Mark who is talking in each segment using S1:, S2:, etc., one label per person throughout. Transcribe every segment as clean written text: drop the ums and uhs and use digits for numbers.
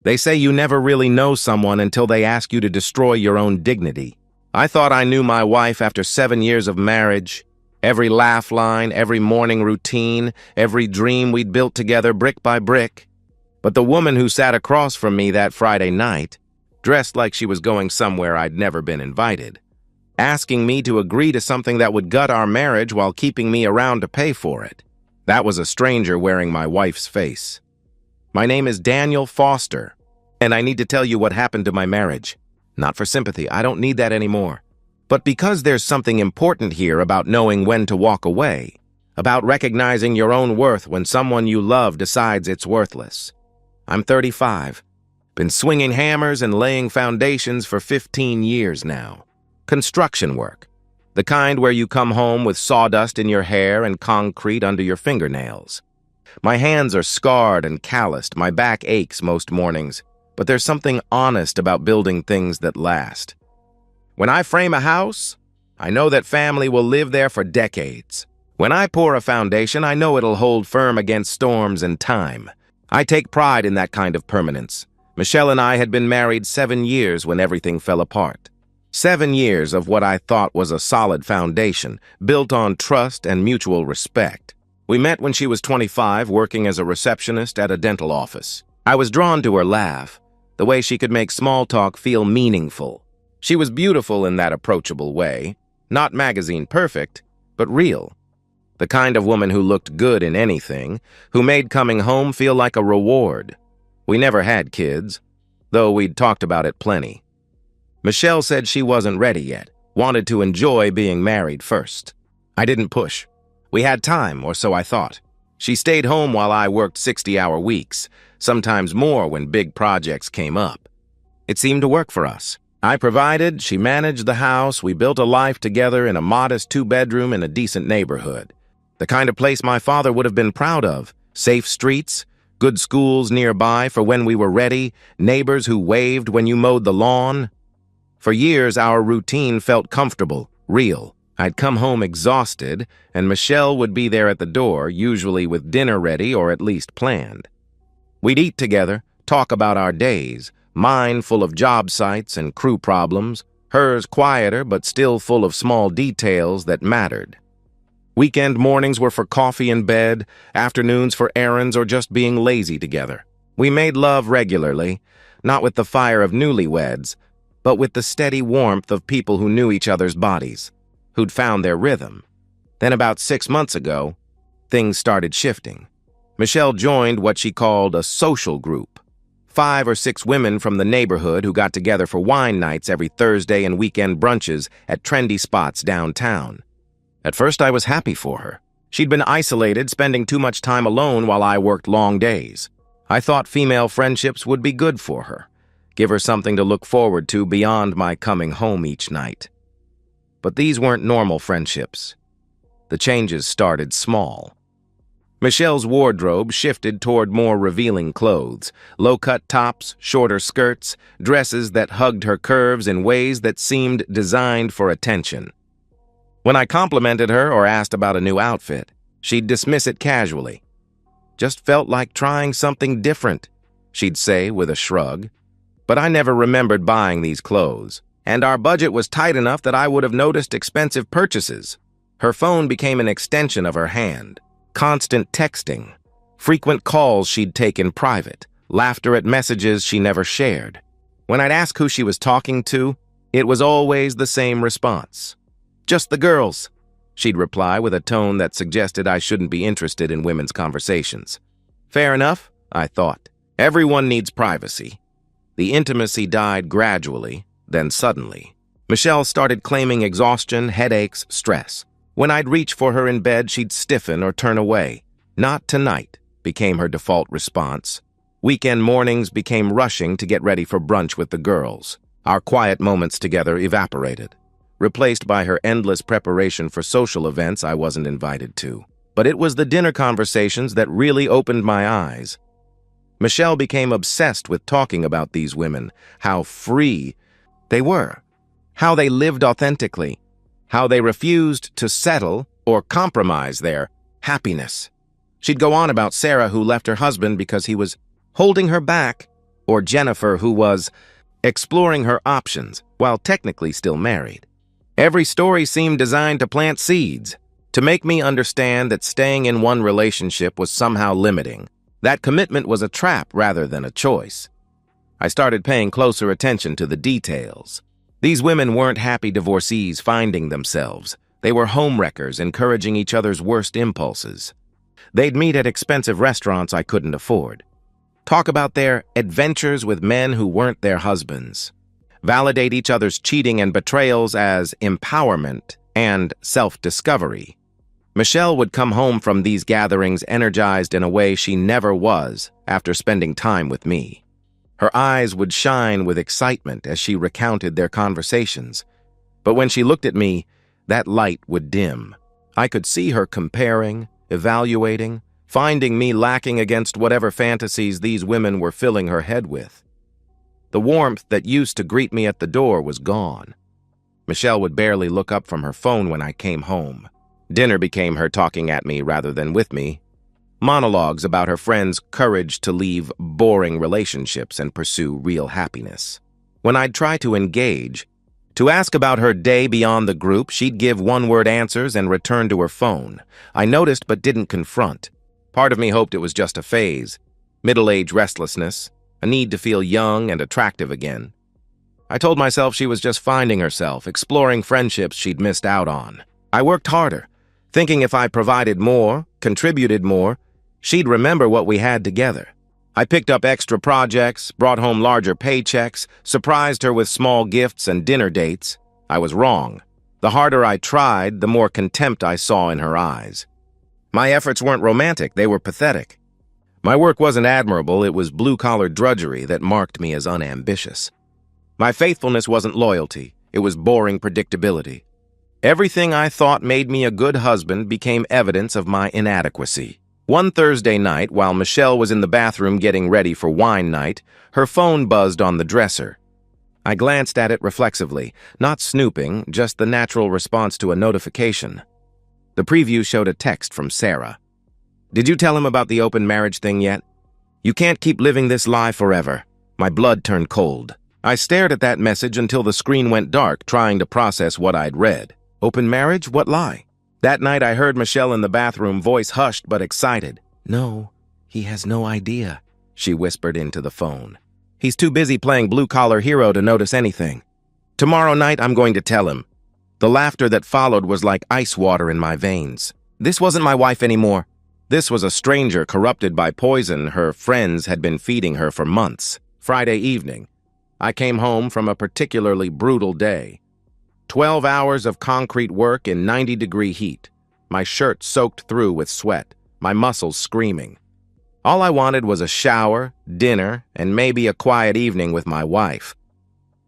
S1: They say you never really know someone until they ask you to destroy your own dignity. I thought I knew my wife after 7 years of marriage. Every laugh line, every morning routine, every dream we'd built together brick by brick. But the woman who sat across from me that Friday night, dressed like she was going somewhere I'd never been invited, asking me to agree to something that would gut our marriage while keeping me around to pay for it. That was a stranger wearing my wife's face. My name is Daniel Foster, and I need to tell you what happened to my marriage. Not for sympathy, I don't need that anymore. But because there's something important here about knowing when to walk away, about recognizing your own worth when someone you love decides it's worthless. I'm 35, been swinging hammers and laying foundations for 15 years now. Construction work, the kind where you come home with sawdust in your hair and concrete under your fingernails. My hands are scarred and calloused, my back aches most mornings, but there's something honest about building things that last. When I frame a house, I know that family will live there for decades. When I pour a foundation, I know it'll hold firm against storms and time. I take pride in that kind of permanence. Michelle and I had been married 7 years when everything fell apart. 7 years of what I thought was a solid foundation, built on trust and mutual respect. We met when she was 25, working as a receptionist at a dental office. I was drawn to her laugh, the way she could make small talk feel meaningful. She was beautiful in that approachable way, not magazine perfect, but real. The kind of woman who looked good in anything, who made coming home feel like a reward. We never had kids, though we'd talked about it plenty. Michelle said she wasn't ready yet, wanted to enjoy being married first. I didn't push. We had time, or so I thought. She stayed home while I worked 60-hour weeks, sometimes more when big projects came up. It seemed to work for us. I provided, she managed the house, we built a life together in a modest 2-bedroom in a decent neighborhood. The kind of place my father would have been proud of. Safe streets, good schools nearby for when we were ready, neighbors who waved when you mowed the lawn. For years, our routine felt comfortable, real. I'd come home exhausted, and Michelle would be there at the door, usually with dinner ready or at least planned. We'd eat together, talk about our days, mine full of job sites and crew problems, hers quieter but still full of small details that mattered. Weekend mornings were for coffee in bed, afternoons for errands or just being lazy together. We made love regularly, not with the fire of newlyweds, but with the steady warmth of people who knew each other's bodies, who'd found their rhythm. Then about 6 months ago, things started shifting. Michelle joined what she called a social group. 5 or 6 women from the neighborhood who got together for wine nights every Thursday and weekend brunches at trendy spots downtown. At first, I was happy for her. She'd been isolated, spending too much time alone while I worked long days. I thought female friendships would be good for her, give her something to look forward to beyond my coming home each night. But these weren't normal friendships. The changes started small. Michelle's wardrobe shifted toward more revealing clothes, low-cut tops, shorter skirts, dresses that hugged her curves in ways that seemed designed for attention. When I complimented her or asked about a new outfit, she'd dismiss it casually. Just felt like trying something different, she'd say with a shrug. But I never remembered buying these clothes, and our budget was tight enough that I would have noticed expensive purchases. Her phone became an extension of her hand. Constant texting, frequent calls she'd take in private, laughter at messages she never shared. When I'd ask who she was talking to, it was always the same response. "Just the girls," she'd reply with a tone that suggested I shouldn't be interested in women's conversations. Fair enough, I thought. Everyone needs privacy. The intimacy died gradually, then suddenly. Michelle started claiming exhaustion, headaches, stress. When I'd reach for her in bed, she'd stiffen or turn away. "Not tonight," became her default response. Weekend mornings became rushing to get ready for brunch with the girls. Our quiet moments together evaporated, replaced by her endless preparation for social events I wasn't invited to. But it was the dinner conversations that really opened my eyes. Michelle became obsessed with talking about these women, how free they were, how they lived authentically, how they refused to settle or compromise their happiness. She'd go on about Sarah, who left her husband because he was holding her back, or Jennifer, who was exploring her options while technically still married. Every story seemed designed to plant seeds, to make me understand that staying in one relationship was somehow limiting, that commitment was a trap rather than a choice. I started paying closer attention to the details. These women weren't happy divorcees finding themselves. They were homewreckers encouraging each other's worst impulses. They'd meet at expensive restaurants I couldn't afford. Talk about their adventures with men who weren't their husbands. Validate each other's cheating and betrayals as empowerment and self-discovery. Michelle would come home from these gatherings energized in a way she never was after spending time with me. Her eyes would shine with excitement as she recounted their conversations. But when she looked at me, that light would dim. I could see her comparing, evaluating, finding me lacking against whatever fantasies these women were filling her head with. The warmth that used to greet me at the door was gone. Michelle would barely look up from her phone when I came home. Dinner became her talking at me rather than with me. Monologues about her friends' courage to leave boring relationships and pursue real happiness. When I'd try to engage, to ask about her day beyond the group, she'd give one-word answers and return to her phone. I noticed but didn't confront. Part of me hoped it was just a phase, middle-age restlessness, a need to feel young and attractive again. I told myself she was just finding herself, exploring friendships she'd missed out on. I worked harder, thinking if I provided more, contributed more, she'd remember what we had together. I picked up extra projects, brought home larger paychecks, surprised her with small gifts and dinner dates. I was wrong. The harder I tried, the more contempt I saw in her eyes. My efforts weren't romantic, they were pathetic. My work wasn't admirable, it was blue-collar drudgery that marked me as unambitious. My faithfulness wasn't loyalty, it was boring predictability. Everything I thought made me a good husband became evidence of my inadequacy. One Thursday night, while Michelle was in the bathroom getting ready for wine night, her phone buzzed on the dresser. I glanced at it reflexively, not snooping, just the natural response to a notification. The preview showed a text from Sarah. "Did you tell him about the open marriage thing yet? You can't keep living this lie forever." My blood turned cold. I stared at that message until the screen went dark, trying to process what I'd read. Open marriage? What lie? That night I heard Michelle in the bathroom, voice hushed but excited. "No, he has no idea," she whispered into the phone. "He's too busy playing blue-collar hero to notice anything. Tomorrow night I'm going to tell him." The laughter that followed was like ice water in my veins. This wasn't my wife anymore. This was a stranger corrupted by poison her friends had been feeding her for months. Friday evening, I came home from a particularly brutal day. 12 hours of concrete work in 90-degree heat, my shirt soaked through with sweat, my muscles screaming. All I wanted was a shower, dinner, and maybe a quiet evening with my wife.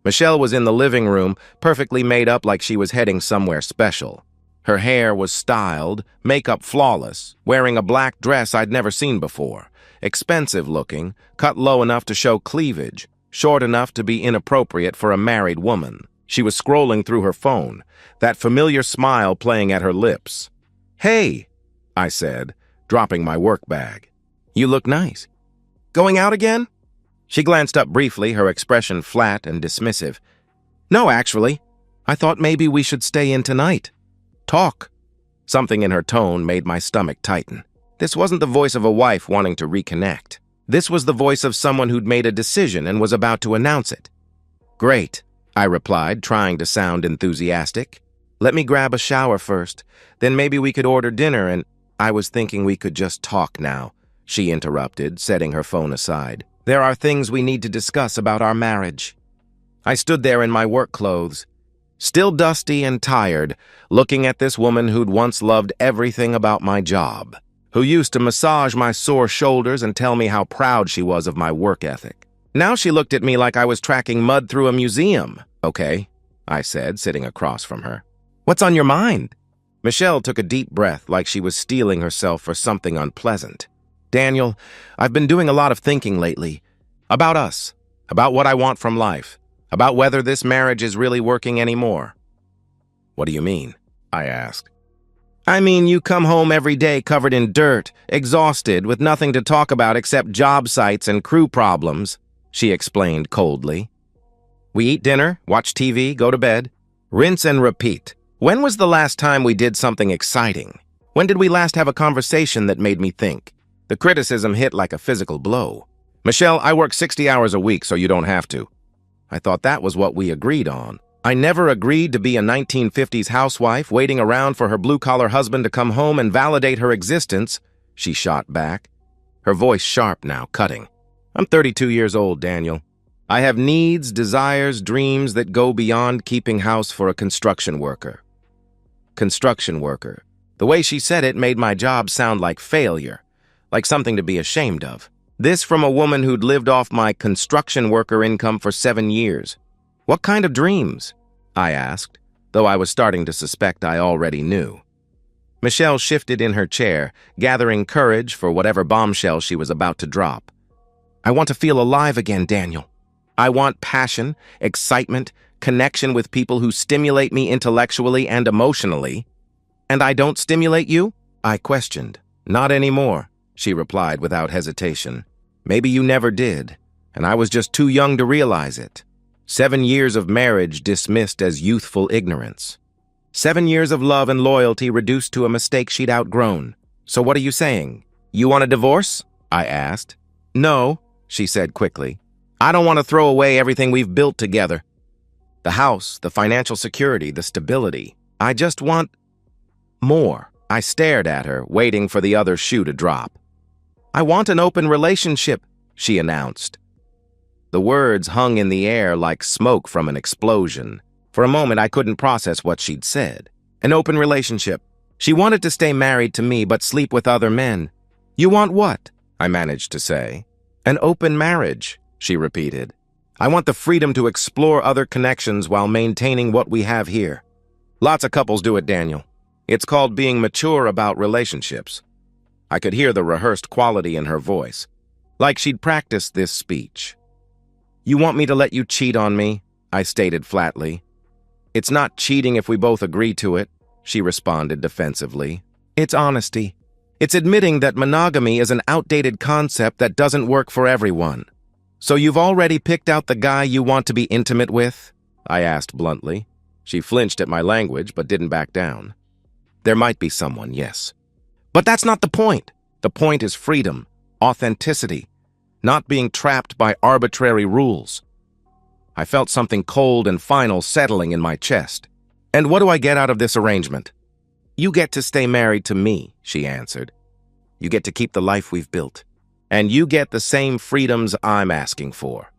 S1: Michelle was in the living room, perfectly made up like she was heading somewhere special. Her hair was styled, makeup flawless, wearing a black dress I'd never seen before, expensive looking, cut low enough to show cleavage, short enough to be inappropriate for a married woman. She was scrolling through her phone, that familiar smile playing at her lips. "Hey," I said, dropping my work bag. "You look nice. Going out again?" She glanced up briefly, her expression flat and dismissive. "No, actually. I thought maybe we should stay in tonight. Talk." Something in her tone made my stomach tighten. This wasn't the voice of a wife wanting to reconnect. This was the voice of someone who'd made a decision and was about to announce it. "Great," I replied, trying to sound enthusiastic. "Let me grab a shower first. Then maybe we could order dinner and—" "I was thinking we could just talk now," she interrupted, setting her phone aside. "There are things we need to discuss about our marriage." I stood there in my work clothes, still dusty and tired, looking at this woman who'd once loved everything about my job, who used to massage my sore shoulders and tell me how proud she was of my work ethic. Now she looked at me like I was tracking mud through a museum. "Okay," I said, sitting across from her. "What's on your mind?" Michelle took a deep breath like she was steeling herself for something unpleasant. "Daniel, I've been doing a lot of thinking lately. About us. About what I want from life. About whether this marriage is really working anymore." "What do you mean?" I asked. "I mean, you come home every day covered in dirt, exhausted, with nothing to talk about except job sites and crew problems. she explained coldly. We eat dinner, watch TV, go to bed. Rinse and repeat. When was the last time we did something exciting? When did we last have a conversation that made me think? The criticism hit like a physical blow. Michelle, I work 60 hours a week, so you don't have to. I thought that was what we agreed on. I never agreed to be a 1950s housewife waiting around for her blue-collar husband to come home and validate her existence, she shot back, her voice sharp now, cutting. I'm 32 years old, Daniel. I have needs, desires, dreams that go beyond keeping house for a construction worker. Construction worker. The way she said it made my job sound like failure, like something to be ashamed of. This from a woman who'd lived off my construction worker income for 7 years. What kind of dreams? I asked, though I was starting to suspect I already knew. Michelle shifted in her chair, gathering courage for whatever bombshell she was about to drop. I want to feel alive again, Daniel. I want passion, excitement, connection with people who stimulate me intellectually and emotionally. And I don't stimulate you? I questioned. Not anymore, she replied without hesitation. Maybe you never did, and I was just too young to realize it. 7 years of marriage dismissed as youthful ignorance. 7 years of love and loyalty reduced to a mistake she'd outgrown. So what are you saying? You want a divorce? I asked. No, she said quickly. I don't want to throw away everything we've built together. The house, the financial security, the stability. I just want more. I stared at her, waiting for the other shoe to drop. I want an open relationship, she announced. The words hung in the air like smoke from an explosion. For a moment, I couldn't process what she'd said. An open relationship. She wanted to stay married to me but sleep with other men. You want what? I managed to say. An open marriage, she repeated. I want the freedom to explore other connections while maintaining what we have here. Lots of couples do it, Daniel. It's called being mature about relationships. I could hear the rehearsed quality in her voice, like she'd practiced this speech. You want me to let you cheat on me? I stated flatly. It's not cheating if we both agree to it, she responded defensively. It's honesty. It's admitting that monogamy is an outdated concept that doesn't work for everyone. So you've already picked out the guy you want to be intimate with? I asked bluntly. She flinched at my language but didn't back down. There might be someone, yes. But that's not the point. The point is freedom, authenticity, not being trapped by arbitrary rules. I felt something cold and final settling in my chest. And what do I get out of this arrangement? You get to stay married to me, she answered. You get to keep the life we've built. And you get the same freedoms I'm asking for.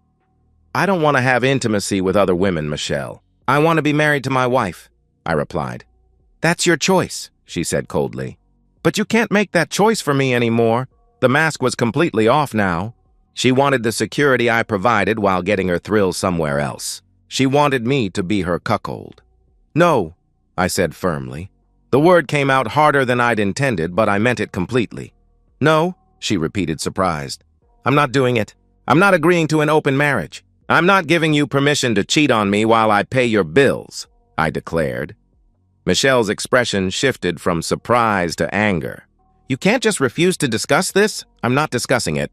S1: I don't want to have intimacy with other women, Michelle. I want to be married to my wife, I replied. That's your choice, she said coldly. But you can't make that choice for me anymore. The mask was completely off now. She wanted the security I provided while getting her thrill somewhere else. She wanted me to be her cuckold. No, I said firmly. The word came out harder than I'd intended, but I meant it completely. No, she repeated, surprised. I'm not doing it. I'm not agreeing to an open marriage. I'm not giving you permission to cheat on me while I pay your bills, I declared. Michelle's expression shifted from surprise to anger. You can't just refuse to discuss this? I'm not discussing it.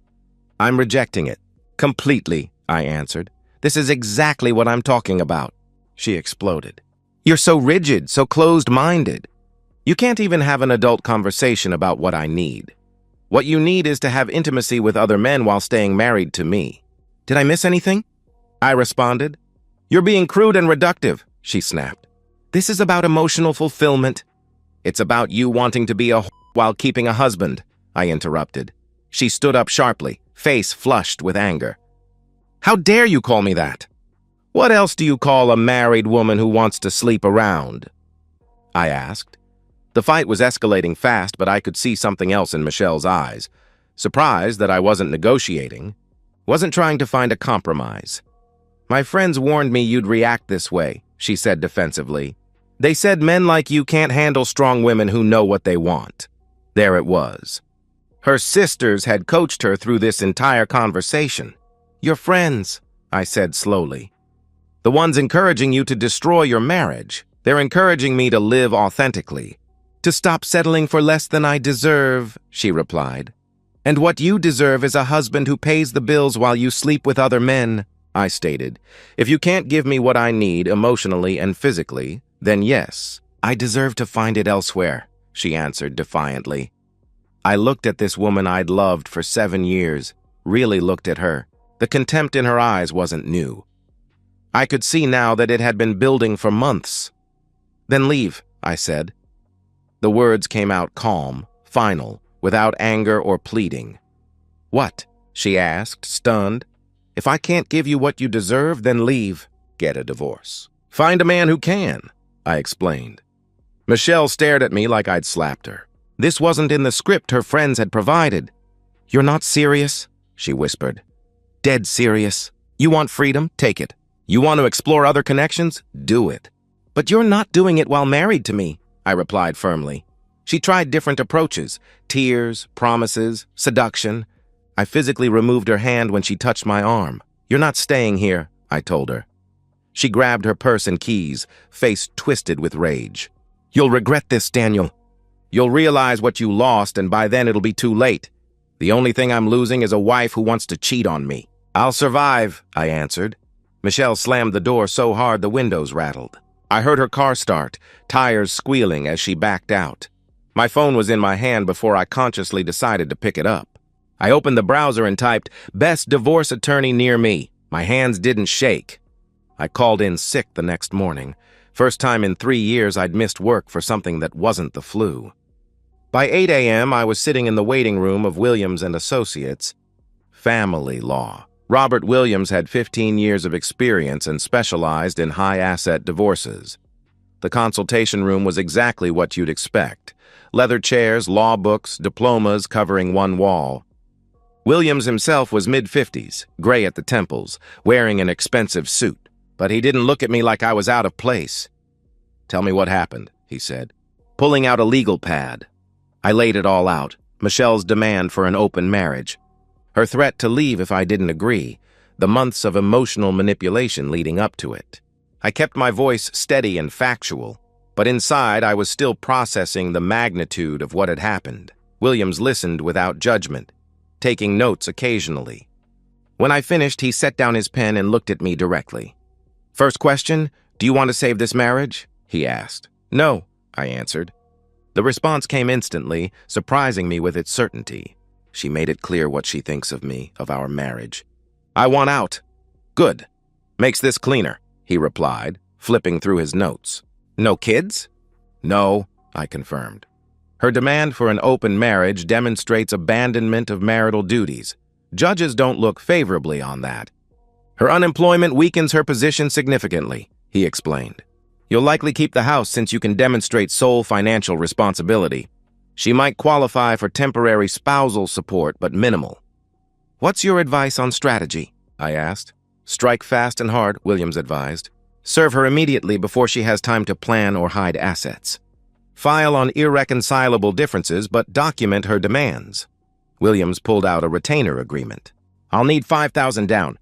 S1: I'm rejecting it. Completely, I answered. This is exactly what I'm talking about. She exploded. You're so rigid, so closed-minded. You can't even have an adult conversation about what I need. What you need is to have intimacy with other men while staying married to me. Did I miss anything? I responded. You're being crude and reductive, she snapped. This is about emotional fulfillment. It's about you wanting to be a while keeping a husband, I interrupted. She stood up sharply, face flushed with anger. How dare you call me that? What else do you call a married woman who wants to sleep around? I asked. The fight was escalating fast, but I could see something else in Michelle's eyes. Surprised that I wasn't negotiating. Wasn't trying to find a compromise. My friends warned me you'd react this way, she said defensively. They said men like you can't handle strong women who know what they want. There it was. Her sisters had coached her through this entire conversation. Your friends, I said slowly. The ones encouraging you to destroy your marriage. They're encouraging me to live authentically. To stop settling for less than I deserve, she replied. "And what you deserve is a husband who pays the bills while you sleep with other men," I stated. "If you can't give me what I need emotionally and physically, then yes, I deserve to find it elsewhere," she answered defiantly. I looked at this woman I'd loved for 7 years, really looked at her. The contempt in her eyes wasn't new. I could see now that it had been building for months. "Then leave," I said. The words came out calm, final, without anger or pleading. "What?" she asked, stunned. "If I can't give you what you deserve, then leave. Get a divorce. Find a man who can," I explained. Michelle stared at me like I'd slapped her. This wasn't in the script her friends had provided. "You're not serious?" she whispered. "Dead serious. You want freedom? Take it. You want to explore other connections? Do it." "But you're not doing it while married to me," I replied firmly. She tried different approaches: tears, promises, seduction. I physically removed her hand when she touched my arm. "You're not staying here," I told her. She grabbed her purse and keys, face twisted with rage. "You'll regret this, Daniel. You'll realize what you lost, and by then it'll be too late. The only thing I'm losing is a wife who wants to cheat on me." "I'll survive," I answered. Michelle slammed the door so hard the windows rattled. I heard her car start, tires squealing as she backed out. My phone was in my hand before I consciously decided to pick it up. I opened the browser and typed, "Best divorce attorney near me." My hands didn't shake. I called in sick the next morning. First time in 3 years I'd missed work for something that wasn't the flu. By 8 a.m., I was sitting in the waiting room of Williams & Associates. Family law. Robert Williams had 15 years of experience and specialized in high-asset divorces. The consultation room was exactly what you'd expect. Leather chairs, law books, diplomas covering one wall. Williams himself was mid-50s, gray at the temples, wearing an expensive suit. But he didn't look at me like I was out of place. "Tell me what happened," he said, pulling out a legal pad. I laid it all out. Michelle's demand for an open marriage. Her threat to leave if I didn't agree. The months of emotional manipulation leading up to it. I kept my voice steady and factual, but inside I was still processing the magnitude of what had happened. Williams listened without judgment, taking notes occasionally. When I finished, he set down his pen and looked at me directly. "First question, do you want to save this marriage?" he asked. "No," I answered. The response came instantly, surprising me with its certainty. She made it clear what she thinks of me, of our marriage. "I want out." "Good. Makes this cleaner," he replied, flipping through his notes. "No kids?" "No," I confirmed. Her demand for an open marriage demonstrates abandonment of marital duties. Judges don't look favorably on that. "Her unemployment weakens her position significantly," he explained. "You'll likely keep the house since you can demonstrate sole financial responsibility. She might qualify for temporary spousal support, but minimal." "What's your advice on strategy?" I asked. "Strike fast and hard," Williams advised. "Serve her immediately before she has time to plan or hide assets. File on irreconcilable differences, but document her demands." Williams pulled out a retainer agreement. "I'll need $5,000 down.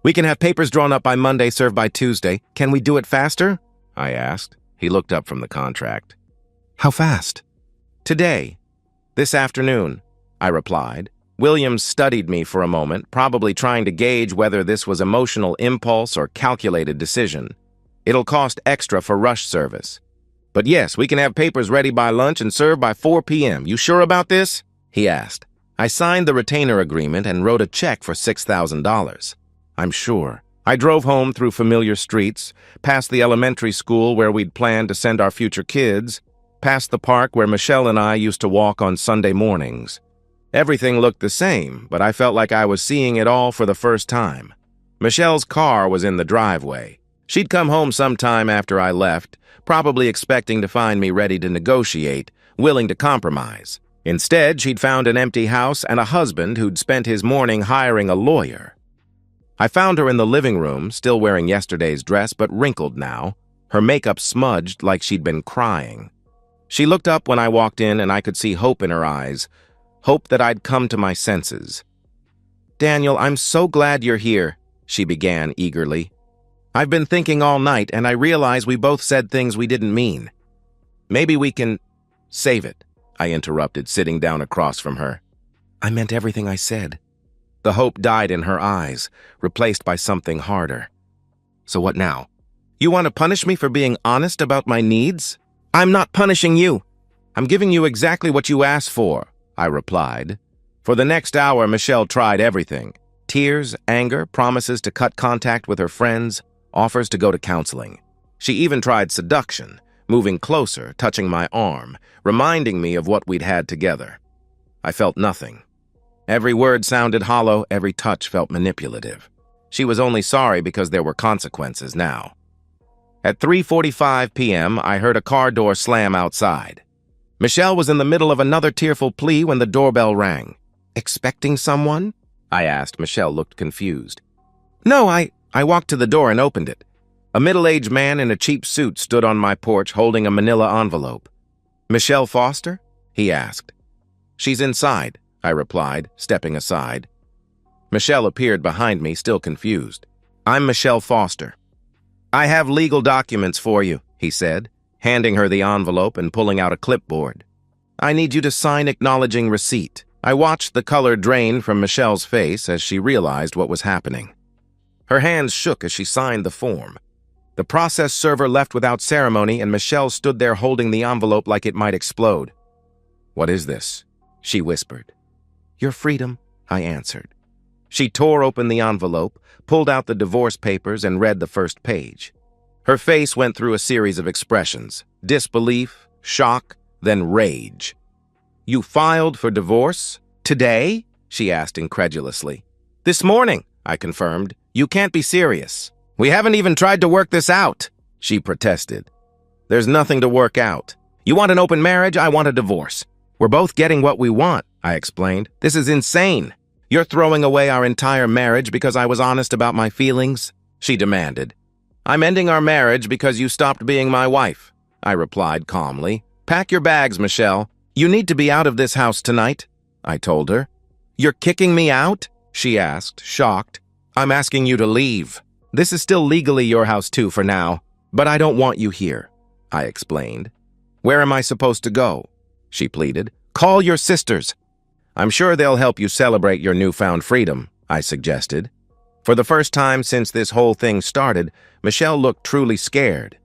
S1: We can have papers drawn up by Monday, served by Tuesday. Can we do it faster?" I asked. He looked up from the contract. "How fast?" "Today. This afternoon," I replied. Williams studied me for a moment, probably trying to gauge whether this was emotional impulse or calculated decision. "It'll cost extra for rush service. But yes, we can have papers ready by lunch and served by 4 p.m. You sure about this?" he asked. I signed the retainer agreement and wrote a check for $6,000. "I'm sure." I drove home through familiar streets, past the elementary school where we'd planned to send our future kids, past the park where Michelle and I used to walk on Sunday mornings. Everything looked the same, but I felt like I was seeing it all for the first time. Michelle's car was in the driveway. She'd come home sometime after I left, probably expecting to find me ready to negotiate, willing to compromise. Instead, she'd found an empty house and a husband who'd spent his morning hiring a lawyer. I found her in the living room, still wearing yesterday's dress, but wrinkled now, her makeup smudged like she'd been crying. She looked up when I walked in, and I could see hope in her eyes, hope that I'd come to my senses. "Daniel, I'm so glad you're here," she began eagerly. "I've been thinking all night, and I realize we both said things we didn't mean. Maybe we can save it," I interrupted, sitting down across from her. I meant everything I said. The hope died in her eyes, replaced by something harder. So what now? You want to punish me for being honest about my needs? I'm not punishing you. I'm giving you exactly what you asked for, I replied. For the next hour, Michelle tried everything. Tears, anger, promises to cut contact with her friends, offers to go to counseling. She even tried seduction, moving closer, touching my arm, reminding me of what we'd had together. I felt nothing. Every word sounded hollow, every touch felt manipulative. She was only sorry because there were consequences now. At 3:45 p.m., I heard a car door slam outside. Michelle was in the middle of another tearful plea when the doorbell rang. Expecting someone? I asked. Michelle looked confused. No, I walked to the door and opened it. A middle-aged man in a cheap suit stood on my porch holding a manila envelope. Michelle Foster? He asked. She's inside, I replied, stepping aside. Michelle appeared behind me, still confused. I'm Michelle Foster. I have legal documents for you, he said, handing her the envelope and pulling out a clipboard. I need you to sign acknowledging receipt. I watched the color drain from Michelle's face as she realized what was happening. Her hands shook as she signed the form. The process server left without ceremony, and Michelle stood there holding the envelope like it might explode. What is this? She whispered. Your freedom, I answered. She tore open the envelope, pulled out the divorce papers, and read the first page. Her face went through a series of expressions: disbelief, shock, then rage. You filed for divorce? Today? She asked incredulously. This morning, I confirmed. You can't be serious. We haven't even tried to work this out, she protested. There's nothing to work out. You want an open marriage, I want a divorce. We're both getting what we want, I explained. This is insane. You're throwing away our entire marriage because I was honest about my feelings, she demanded. I'm ending our marriage because you stopped being my wife, I replied calmly. Pack your bags, Michelle. You need to be out of this house tonight, I told her. You're kicking me out? She asked, shocked. I'm asking you to leave. This is still legally your house too for now, but I don't want you here, I explained. Where am I supposed to go? She pleaded. Call your sisters. I'm sure they'll help you celebrate your newfound freedom, I suggested. For the first time since this whole thing started, Michelle looked truly scared.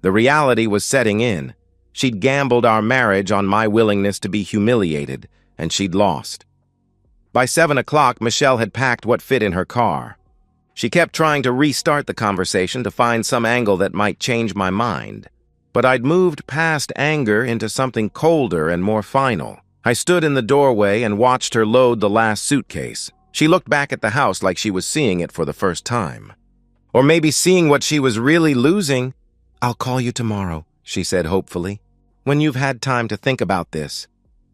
S1: The reality was setting in. She'd gambled our marriage on my willingness to be humiliated, and she'd lost. By 7 o'clock, Michelle had packed what fit in her car. She kept trying to restart the conversation to find some angle that might change my mind. But I'd moved past anger into something colder and more final. I stood in the doorway and watched her load the last suitcase. She looked back at the house like she was seeing it for the first time. Or maybe seeing what she was really losing. I'll call you tomorrow, she said hopefully. When you've had time to think about this.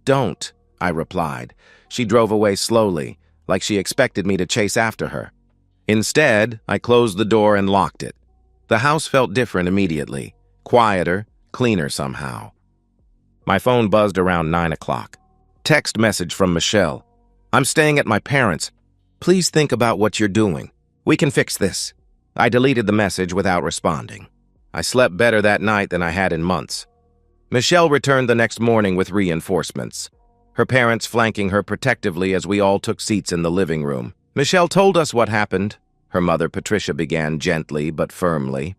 S1: Don't, I replied. She drove away slowly, like she expected me to chase after her. Instead, I closed the door and locked it. The house felt different immediately, quieter, cleaner somehow. My phone buzzed around 9 o'clock. Text message from Michelle. I'm staying at my parents'. Please think about what you're doing. We can fix this. I deleted the message without responding. I slept better that night than I had in months. Michelle returned the next morning with reinforcements, her parents flanking her protectively as we all took seats in the living room. Michelle told us what happened, her mother Patricia began gently but firmly.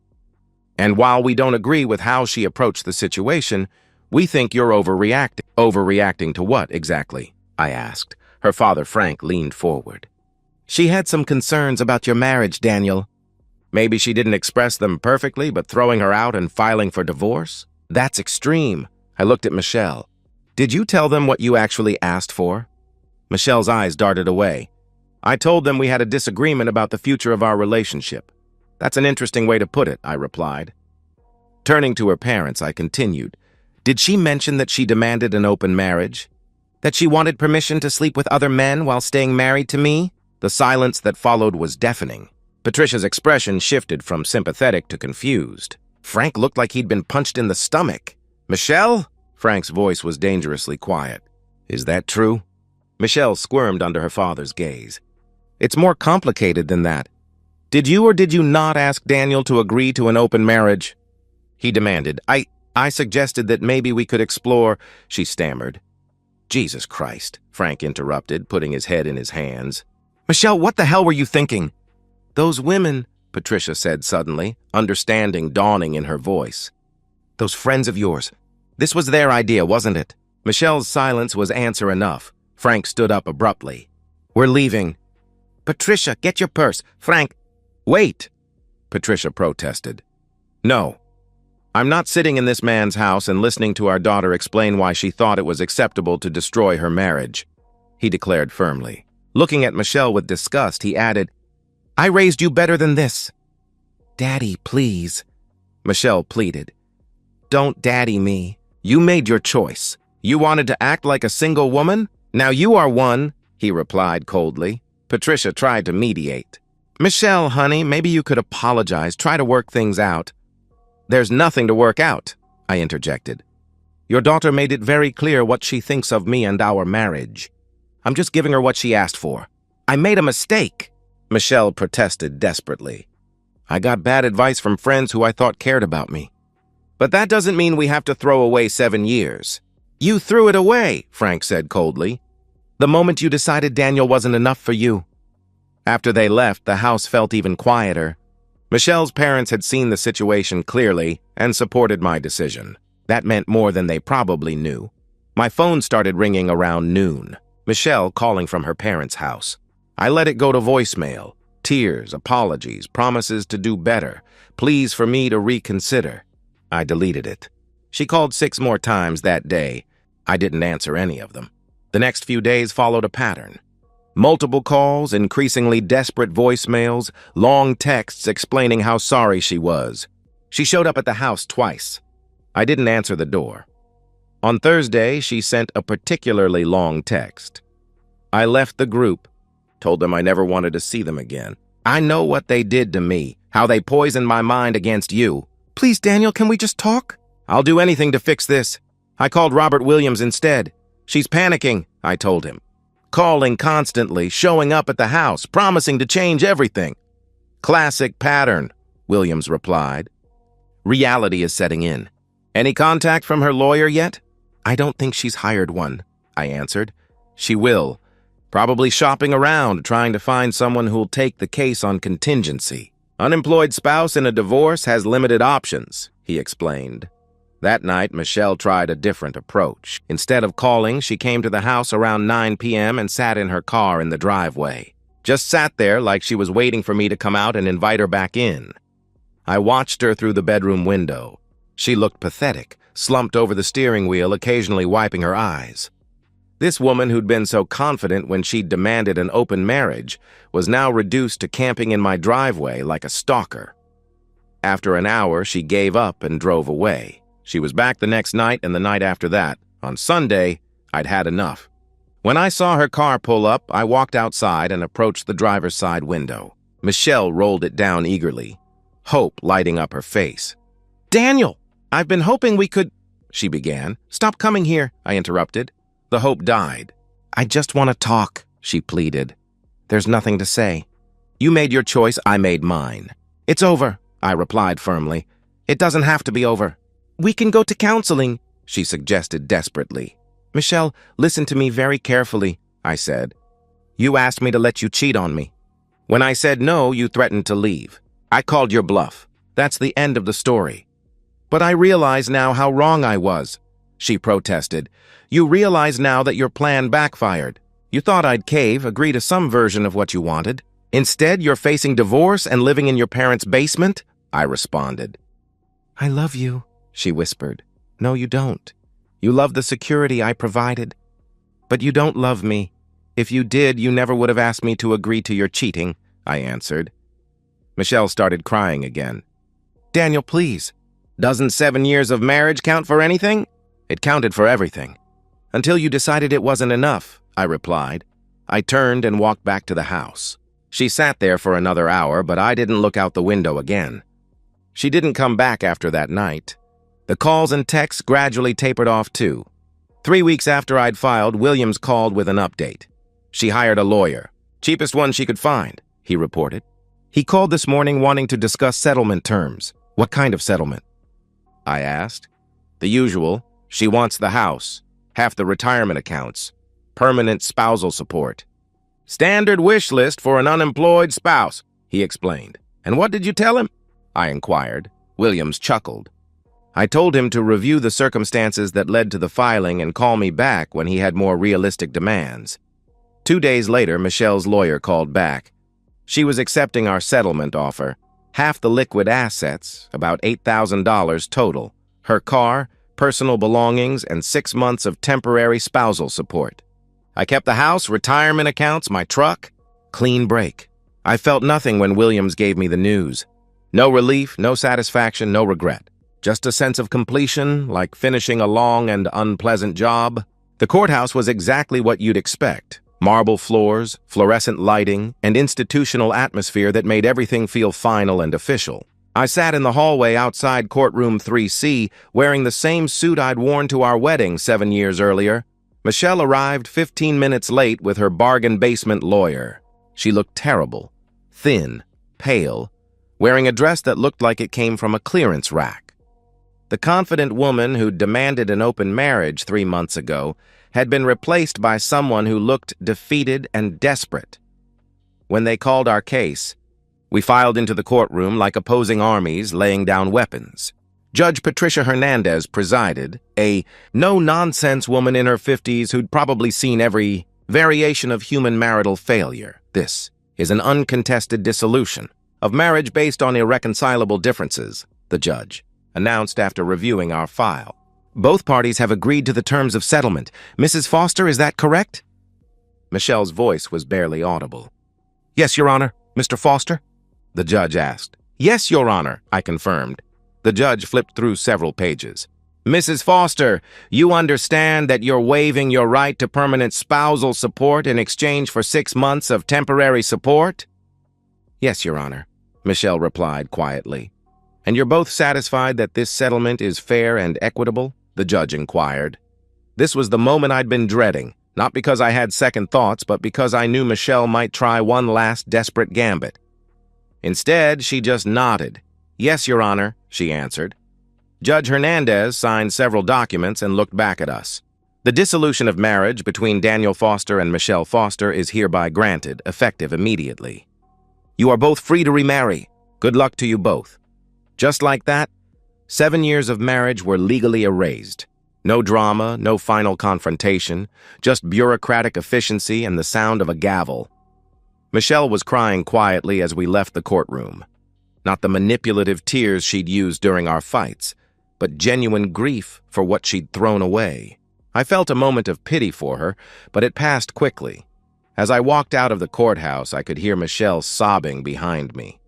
S1: And while we don't agree with how she approached the situation, we think you're overreacting. Overreacting to what, exactly? I asked. Her father, Frank, leaned forward. She had some concerns about your marriage, Daniel. Maybe she didn't express them perfectly, but throwing her out and filing for divorce? That's extreme. I looked at Michelle. Did you tell them what you actually asked for? Michelle's eyes darted away. I told them we had a disagreement about the future of our relationship. That's an interesting way to put it, I replied. Turning to her parents, I continued. Did she mention that she demanded an open marriage? That she wanted permission to sleep with other men while staying married to me? The silence that followed was deafening. Patricia's expression shifted from sympathetic to confused. Frank looked like he'd been punched in the stomach. Michelle? Frank's voice was dangerously quiet. Is that true? Michelle squirmed under her father's gaze. It's more complicated than that. Did you or did you not ask Daniel to agree to an open marriage? He demanded. I suggested that maybe we could explore, she stammered. Jesus Christ, Frank interrupted, putting his head in his hands. Michelle, what the hell were you thinking? Those women, Patricia said suddenly, understanding dawning in her voice. Those friends of yours. This was their idea, wasn't it? Michelle's silence was answer enough. Frank stood up abruptly. We're leaving. Patricia, get your purse. Frank, wait, Patricia protested. No. I'm not sitting in this man's house and listening to our daughter explain why she thought it was acceptable to destroy her marriage, he declared firmly. Looking at Michelle with disgust, he added, I raised you better than this. Daddy, please, Michelle pleaded. Don't daddy me. You made your choice. You wanted to act like a single woman? Now you are one, he replied coldly. Patricia tried to mediate. Michelle, honey, maybe you could apologize, try to work things out. There's nothing to work out, I interjected. Your daughter made it very clear what she thinks of me and our marriage. I'm just giving her what she asked for. I made a mistake, Michelle protested desperately. I got bad advice from friends who I thought cared about me. But that doesn't mean we have to throw away 7 years. You threw it away, Frank said coldly. The moment you decided Daniel wasn't enough for you. After they left, the house felt even quieter. Michelle's parents had seen the situation clearly and supported my decision. That meant more than they probably knew. My phone started ringing around noon. Michelle calling from her parents' house. I let it go to voicemail. Tears, apologies, promises to do better, pleas for me to reconsider. I deleted it. She called 6 more times that day. I didn't answer any of them. The next few days followed a pattern. Multiple calls, increasingly desperate voicemails, long texts explaining how sorry she was. She showed up at the house twice. I didn't answer the door. On Thursday, she sent a particularly long text. I left the group, told them I never wanted to see them again. I know what they did to me, how they poisoned my mind against you. Please, Daniel, can we just talk? I'll do anything to fix this. I called Robert Williams instead. She's panicking, I told him. Calling constantly, showing up at the house, promising to change everything. Classic pattern, Williams replied. Reality is setting in. Any contact from her lawyer yet? I don't think she's hired one, I answered. She will. Probably shopping around, trying to find someone who'll take the case on contingency. Unemployed spouse in a divorce has limited options, he explained. That night, Michelle tried a different approach. Instead of calling, she came to the house around 9 p.m. and sat in her car in the driveway. Just sat there like she was waiting for me to come out and invite her back in. I watched her through the bedroom window. She looked pathetic, slumped over the steering wheel, occasionally wiping her eyes. This woman who'd been so confident when she'd demanded an open marriage was now reduced to camping in my driveway like a stalker. After an hour, she gave up and drove away. She was back the next night and the night after that. On Sunday, I'd had enough. When I saw her car pull up, I walked outside and approached the driver's side window. Michelle rolled it down eagerly, hope lighting up her face. Daniel, I've been hoping we could, she began. Stop coming here, I interrupted. The hope died. I just want to talk, she pleaded. There's nothing to say. You made your choice, I made mine. It's over, I replied firmly. It doesn't have to be over. We can go to counseling, she suggested desperately. Michelle, listen to me very carefully, I said. You asked me to let you cheat on me. When I said no, you threatened to leave. I called your bluff. That's the end of the story. But I realize now how wrong I was, she protested. You realize now that your plan backfired. You thought I'd cave, agree to some version of what you wanted. Instead, you're facing divorce and living in your parents' basement, I responded. I love you, she whispered. No, you don't. You love the security I provided. But you don't love me. If you did, you never would have asked me to agree to your cheating, I answered. Michelle started crying again. Daniel, please. Doesn't 7 years of marriage count for anything? It counted for everything. Until you decided it wasn't enough, I replied. I turned and walked back to the house. She sat there for another hour, but I didn't look out the window again. She didn't come back after that night. The calls and texts gradually tapered off too. 3 weeks after I'd filed, Williams called with an update. She hired a lawyer. Cheapest one she could find, he reported. He called this morning wanting to discuss settlement terms. What kind of settlement? I asked. The usual. She wants the house. half the retirement accounts, permanent spousal support. Standard wish list for an unemployed spouse, he explained. And what did you tell him? I inquired. Williams chuckled. I told him to review the circumstances that led to the filing and call me back when he had more realistic demands. 2 days later, Michelle's lawyer called back. She was accepting our settlement offer. Half the liquid assets, about $8,000 total. Her car, personal belongings, and 6 months of temporary spousal support. I kept the house, retirement accounts, my truck. Clean break. I felt nothing when Williams gave me the news. No relief, no satisfaction, no regret. Just a sense of completion, like finishing a long and unpleasant job. The courthouse was exactly what you'd expect. Marble floors, fluorescent lighting, and institutional atmosphere that made everything feel final and official. I sat in the hallway outside courtroom 3C, wearing the same suit I'd worn to our wedding 7 years earlier. Michelle arrived 15 minutes late with her bargain basement lawyer. She looked terrible, thin, pale, wearing a dress that looked like it came from a clearance rack. The confident woman who demanded an open marriage 3 months ago had been replaced by someone who looked defeated and desperate. When they called our case, we filed into the courtroom like opposing armies laying down weapons. Judge Patricia Hernandez presided, a no-nonsense woman in her 50s who'd probably seen every variation of human marital failure. This is an uncontested dissolution of marriage based on irreconcilable differences, the judge announced after reviewing our file. Both parties have agreed to the terms of settlement. Mrs. Foster, is that correct? Michelle's voice was barely audible. Yes, Your Honor. Mr. Foster? The judge asked. Yes, Your Honor, I confirmed. The judge flipped through several pages. Mrs. Foster, you understand that you're waiving your right to permanent spousal support in exchange for 6 months of temporary support? Yes, Your Honor, Michelle replied quietly. And you're both satisfied that this settlement is fair and equitable? The judge inquired. This was the moment I'd been dreading, not because I had second thoughts, but because I knew Michelle might try one last desperate gambit. Instead, she just nodded. Yes, Your Honor, she answered. Judge Hernandez signed several documents and looked back at us. The dissolution of marriage between Daniel Foster and Michelle Foster is hereby granted, effective immediately. You are both free to remarry. Good luck to you both. Just like that, 7 years of marriage were legally erased. No drama, no final confrontation, just bureaucratic efficiency and the sound of a gavel. Michelle was crying quietly as we left the courtroom. Not the manipulative tears she'd used during our fights, but genuine grief for what she'd thrown away. I felt a moment of pity for her, but it passed quickly. As I walked out of the courthouse, I could hear Michelle sobbing behind me.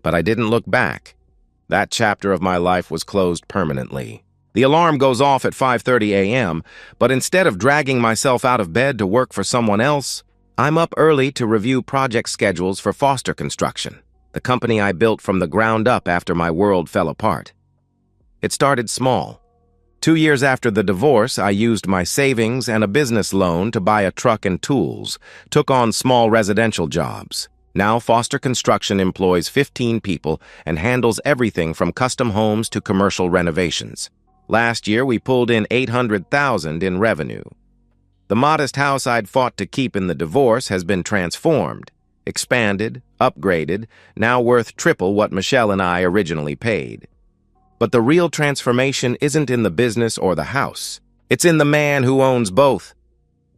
S1: But I didn't look back. That chapter of my life was closed permanently. The alarm goes off at 5:30 a.m., but instead of dragging myself out of bed to work for someone else, I'm up early to review project schedules for Foster Construction, the company I built from the ground up after my world fell apart. It started small. 2 years after the divorce, I used my savings and a business loan to buy a truck and tools, took on small residential jobs. Now Foster Construction employs 15 people and handles everything from custom homes to commercial renovations. Last year, we pulled in $800,000 in revenue. The modest house I'd fought to keep in the divorce has been transformed, expanded, upgraded, now worth triple what Michelle and I originally paid. But the real transformation isn't in the business or the house. It's in the man who owns both.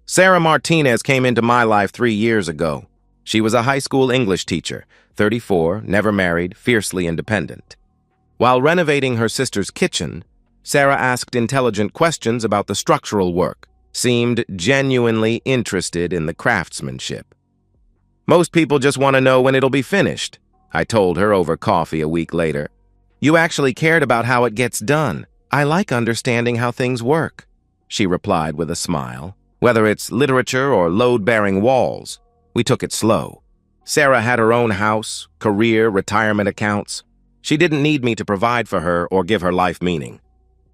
S1: Sarah Martinez came into my life 3 years ago. She was a high school English teacher, 34, never married, fiercely independent. While renovating her sister's kitchen, Sarah asked intelligent questions about the structural work, seemed genuinely interested in the craftsmanship. Most people just want to know when it'll be finished, I told her over coffee a week later. You actually cared about how it gets done. I like understanding how things work, she replied with a smile. Whether it's literature or load-bearing walls, we took it slow. Sarah had her own house, career, retirement accounts. She didn't need me to provide for her or give her life meaning.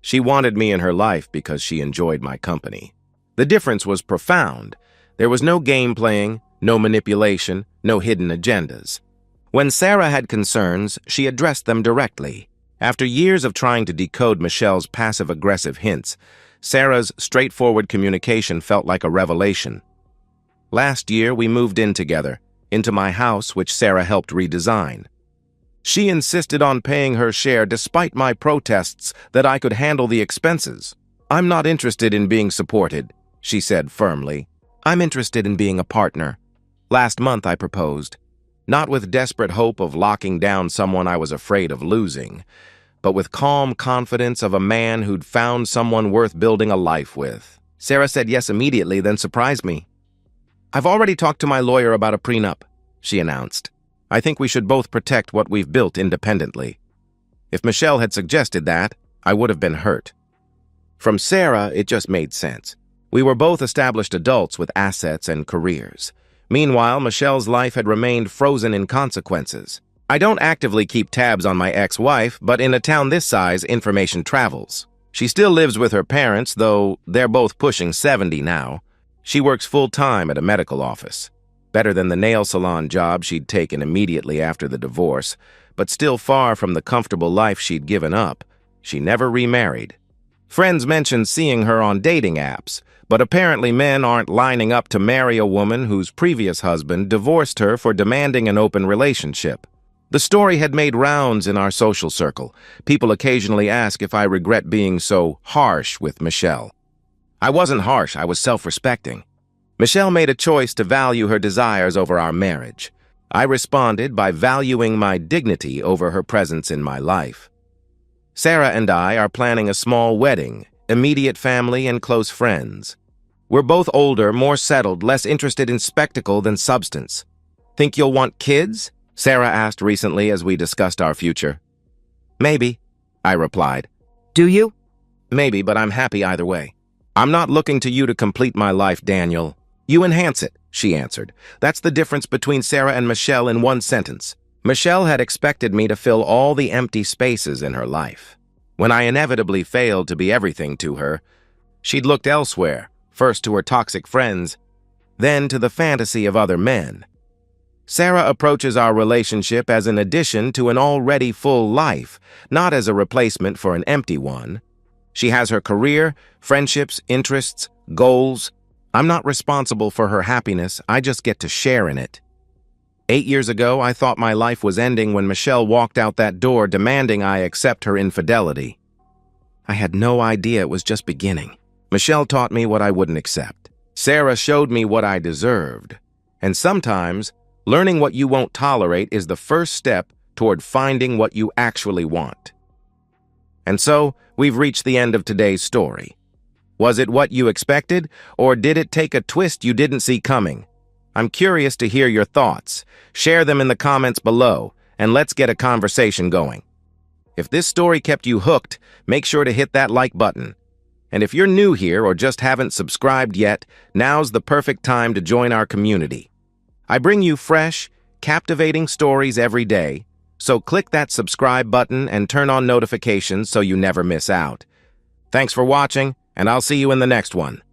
S1: She wanted me in her life because she enjoyed my company. The difference was profound. There was no game playing, no manipulation, no hidden agendas. When Sarah had concerns, she addressed them directly. After years of trying to decode Michelle's passive-aggressive hints, Sarah's straightforward communication felt like a revelation. Last year, we moved in together, into my house, which Sarah helped redesign. She insisted on paying her share despite my protests that I could handle the expenses. "I'm not interested in being supported," she said firmly. "I'm interested in being a partner." Last month I proposed, not with desperate hope of locking down someone I was afraid of losing, but with calm confidence of a man who'd found someone worth building a life with. Sarah said yes immediately, then surprised me. "I've already talked to my lawyer about a prenup," she announced. "I think we should both protect what we've built independently." If Michelle had suggested that, I would have been hurt. From Sarah, it just made sense. We were both established adults with assets and careers. Meanwhile, Michelle's life had remained frozen in consequences. I don't actively keep tabs on my ex-wife, but in a town this size, information travels. She still lives with her parents, though they're both pushing 70 now. She works full-time at a medical office. Better than the nail salon job she'd taken immediately after the divorce, but still far from the comfortable life she'd given up. She never remarried. Friends mentioned seeing her on dating apps, but apparently men aren't lining up to marry a woman whose previous husband divorced her for demanding an open relationship. The story had made rounds in our social circle. People occasionally ask if I regret being so harsh with Michelle. I wasn't harsh, I was self-respecting. Michelle made a choice to value her desires over our marriage. I responded by valuing my dignity over her presence in my life. Sarah and I are planning a small wedding, immediate family and close friends. We're both older, more settled, less interested in spectacle than substance. "Think you'll want kids?" Sarah asked recently as we discussed our future. "Maybe," I replied.
S2: Do you?
S1: "Maybe, but I'm happy either way. I'm not looking to you to complete my life, Daniel. You enhance it," she answered. That's the difference between Sarah and Michelle in one sentence. Michelle had expected me to fill all the empty spaces in her life. When I inevitably failed to be everything to her, she'd looked elsewhere, first to her toxic friends, then to the fantasy of other men. Sarah approaches our relationship as an addition to an already full life, not as a replacement for an empty one. She has her career, friendships, interests, goals. I'm not responsible for her happiness, I just get to share in it. 8 years ago, I thought my life was ending when Michelle walked out that door demanding I accept her infidelity. I had no idea it was just beginning. Michelle taught me what I wouldn't accept. Sarah showed me what I deserved. And sometimes, learning what you won't tolerate is the first step toward finding what you actually want. And so, we've reached the end of today's story. Was it what you expected, or did it take a twist you didn't see coming? I'm curious to hear your thoughts. Share them in the comments below, and let's get a conversation going. If this story kept you hooked, make sure to hit that like button. And if you're new here or just haven't subscribed yet, now's the perfect time to join our community. I bring you fresh, captivating stories every day, so click that subscribe button and turn on notifications so you never miss out. Thanks for watching, and I'll see you in the next one.